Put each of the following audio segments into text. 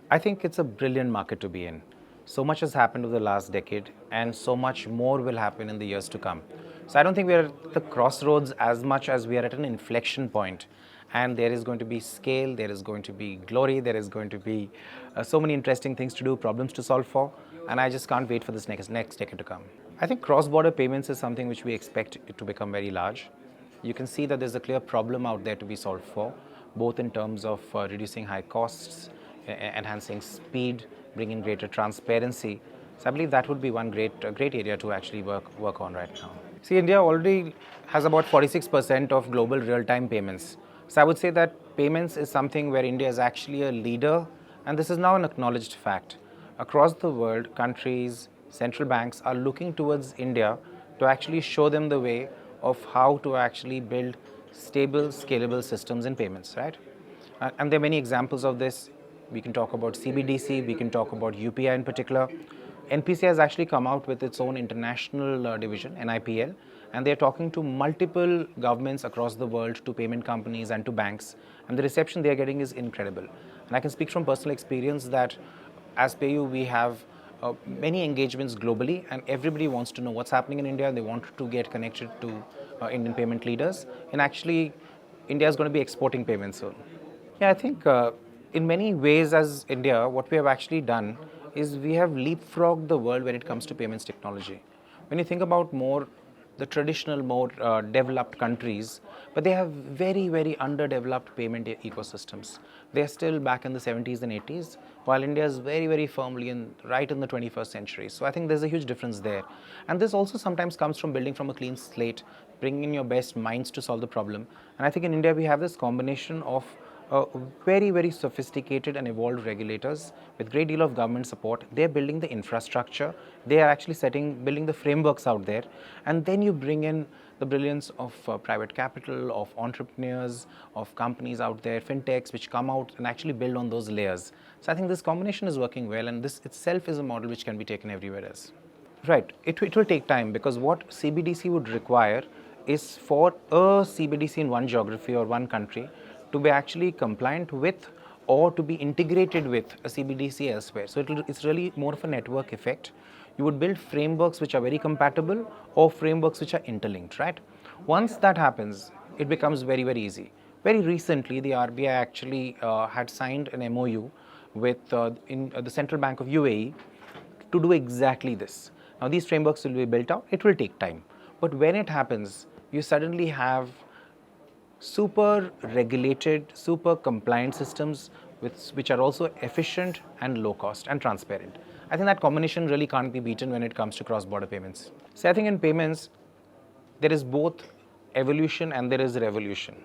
I think it's a brilliant market to be in. So much has happened over the last decade, and so much more will happen in the years to come. So I don't think we're at the crossroads as much as we are at an inflection point. And there is going to be scale, there is going to be glory, there is going to be so many interesting things to do, problems to solve for, and I just can't wait for this next decade to come. I think cross-border payments is something which we expect it to become very large. You can see that there's a clear problem out there to be solved for, both in terms of reducing high costs, enhancing speed, bringing greater transparency. So I believe that would be one great area to actually work on right now. See, India already has about 46% of global real-time payments. So I would say that payments is something where India is actually a leader, and this is now an acknowledged fact. Across the world, countries, central banks are looking towards India to actually show them the way of how to actually build stable, scalable systems in payments, right? And there are many examples of this. We can talk about CBDC, we can talk about UPI in particular. NPC has actually come out with its own international division, NIPL, and they're talking to multiple governments across the world, to payment companies and to banks, and the reception they're getting is incredible. And I can speak from personal experience that as PayU, we have many engagements globally, and everybody wants to know what's happening in India. They want to get connected to Indian payment leaders, and actually, India is going to be exporting payments soon. Yeah, I think in many ways as India, what we have actually done is we have leapfrogged the world when it comes to payments technology. When you think about the traditional, more developed countries, but they have very, very underdeveloped payment ecosystems. They are still back in the 70s and 80s, while India is very, very firmly right in the 21st century. So I think there's a huge difference there. And this also sometimes comes from building from a clean slate, bringing in your best minds to solve the problem. And I think in India, we have this combination of very, very sophisticated and evolved regulators with great deal of government support. They're building the infrastructure. They are actually building the frameworks out there. And then you bring in the brilliance of private capital, of entrepreneurs, of companies out there, fintechs, which come out and actually build on those layers. So I think this combination is working well, and this itself is a model which can be taken everywhere else. Right. It will take time, because what CBDC would require is for a CBDC in one geography or one country to be actually compliant with or to be integrated with a CBDC elsewhere. So it's really more of a network effect. You would build frameworks which are very compatible or frameworks which are interlinked, right? Once that happens, it becomes very, very easy. Very recently, the RBI actually had signed an MOU with the Central Bank of UAE to do exactly this. Now, these frameworks will be built out. It will take time. But when it happens, you suddenly have super regulated, super compliant systems which are also efficient and low cost and transparent. I think that combination really can't be beaten when it comes to cross-border payments. So I think in payments, there is both evolution and there is revolution.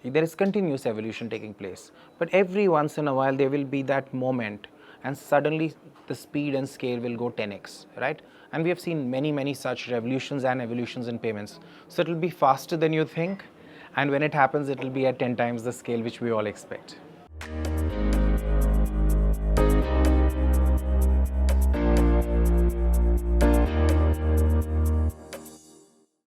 There is continuous evolution taking place. But every once in a while, there will be that moment, and suddenly the speed and scale will go 10x, right? And we have seen many, many such revolutions and evolutions in payments. So it will be faster than you think. And when it happens, it will be at 10 times the scale which we all expect.